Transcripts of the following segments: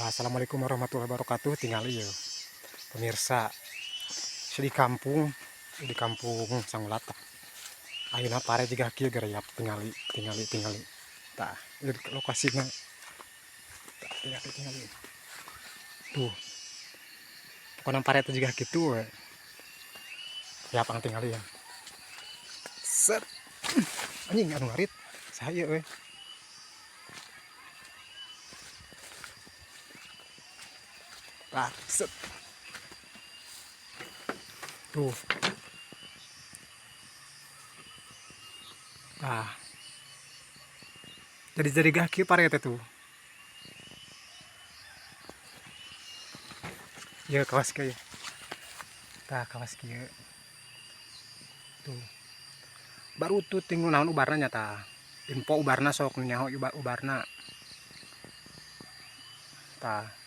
Assalamualaikum warahmatullahi wabarakatuh. Tinggal ya pemirsa di kampung Sanggulata. Ayeuna pare jiga kieu gerayap tingali. Tah, ieu lokasina tingali. Tuh, pokona pare teh jiga kitu we. Ya pang tingali ya. Set. Anjing anu ngarit. Saya we. Tah, set. Tuh. Tah. Jadi gaki pare teh tuh. Ya kawas kieu. Tah, kawas kieu. Tuh. Baru tuh tinggal naon ubarna nyata. Info ubarna sok nyaho ubarna. Tah.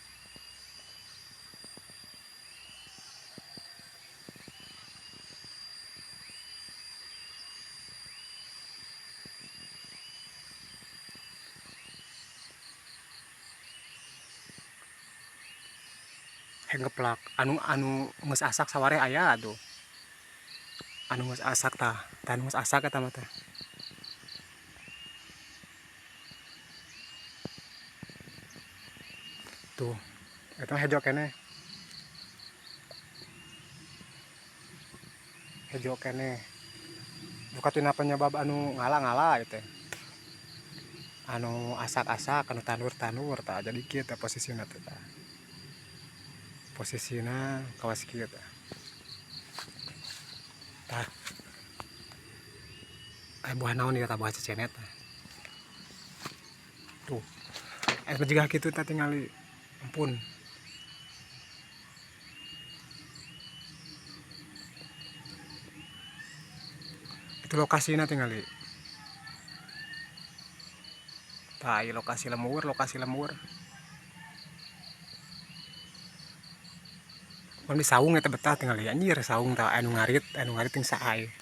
Ngeplak anu geus asak sawareh aya tuh. Anu geus asak tah. Tah geus asak eta mah teh. Tuh. Eta hejo keneh. Hejo keneh. Buka tina penyebab anu ngala-ngala gitu. Anu asak-asak, anu tanur-tanur tah. Jadi kieu teh posisina teh tah. Posisina kawas kieu tah. Tah. Buah naon ieu tah buah cecenet tah. Tuh. Jiga kitu tah tingali ampun. Itu lokasina tingali. Tah, ieu lokasi lemur. Mun di saung eta betah tingali anjir saung tah anu ngarit ting saai.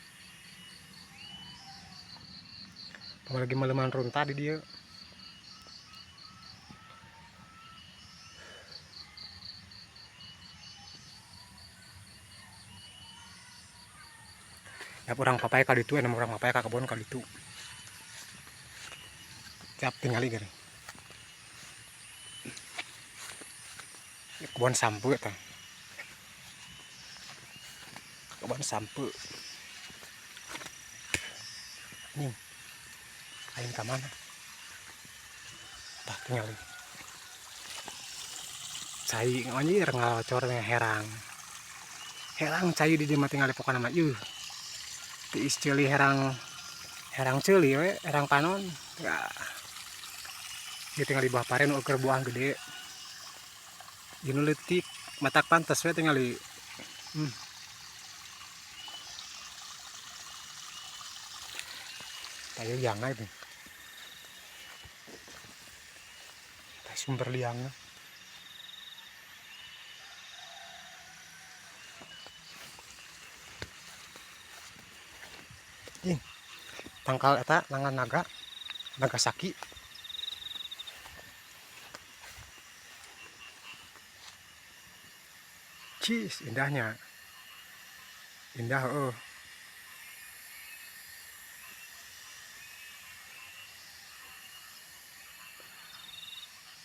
Lagi maleman runta di dieu. Ya urang papaya ka ditu, urang papaya ka kebon ka ditu. Tiap tingali gini. Kebon sampe tah. Kebon sampe. Nih. Aing ka mana? Tah tingali. Cai anjir ngalocor herang. Herang cai di dieu mah tingali pokona mah yeuh. Tiis ceuli herang ceuli we, herang panon. Ya. Ieu tingali buah pare nu keur buah gede. Ieu nu leutik, matak pantes we tingali. Tah ieu liangna itu. Tah sumber liangna. Ih, tangkal eta nangan Nagasaki. Cis, indahnya. Indah heueuh.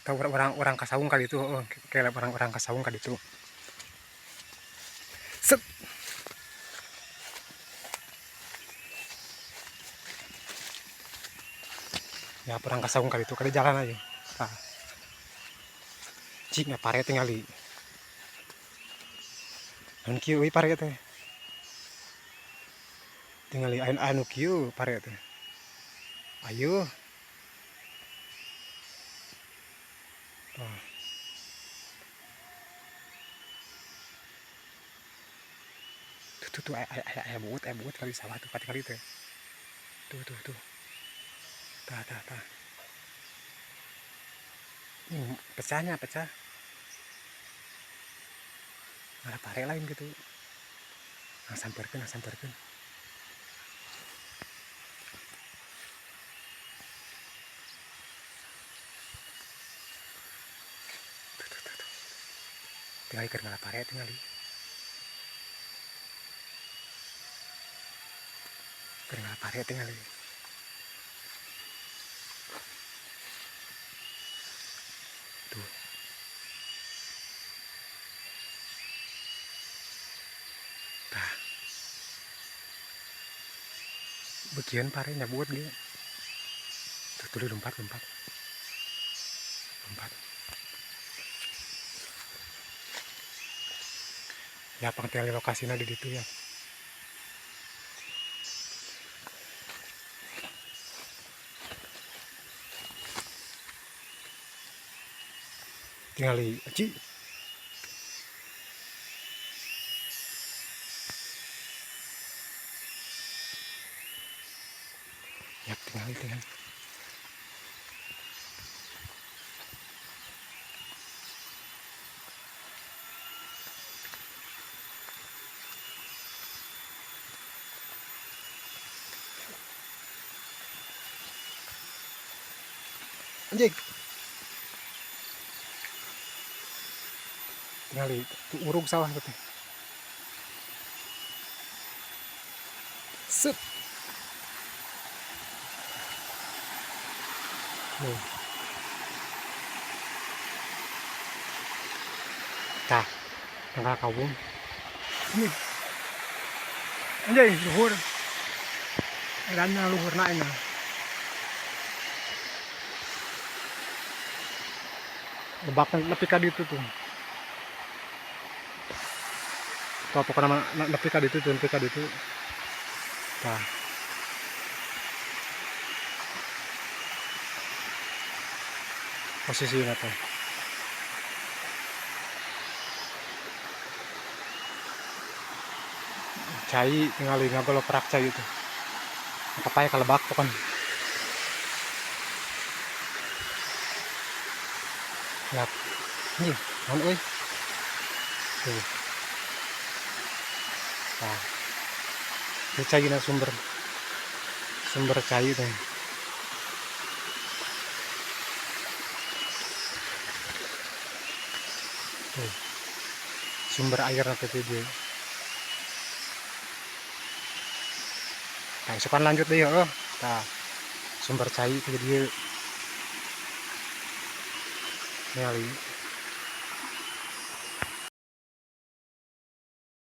Tah orang kasaung kali itu heueuh, kayak orang kasaung kali itu. Set. Ya orang kasaung kali itu kali jalan aja. Tah. Cik na pare tingali. Anu kieu euy pare teh. Tingali anu kieu pare teh. Ayo. Tuh. Tuh aya buut kali sawah tuh kali teh. Tuh. Tah. Pecah. Ada pare lain gitu. Samperkeun. tinggal ikan ngalapare tinggal ikan ngalapare tinggal tuh. Nah, bagian parenya buat dia tuh lompat ya pangtiali lokasinya di situ ya. Tinggal aci ya tinggal anjing tinggal tuh urung sawah tuh set nih tah tengah kabung ini anjing luhur edannya luhur naiknya lebaknya nepi ka ditu tuh apa nama nepi ka ditu nah posisi tuh cai tinggal ngagolo perak cai itu kapai kalebak tuh kan lihat nih kan euy tuh nah itu cai na sumber cai tuh tuh sumber air nanti dia. Nah, isukan lanjut deh ya, nah, sumber cai itu dia nyali.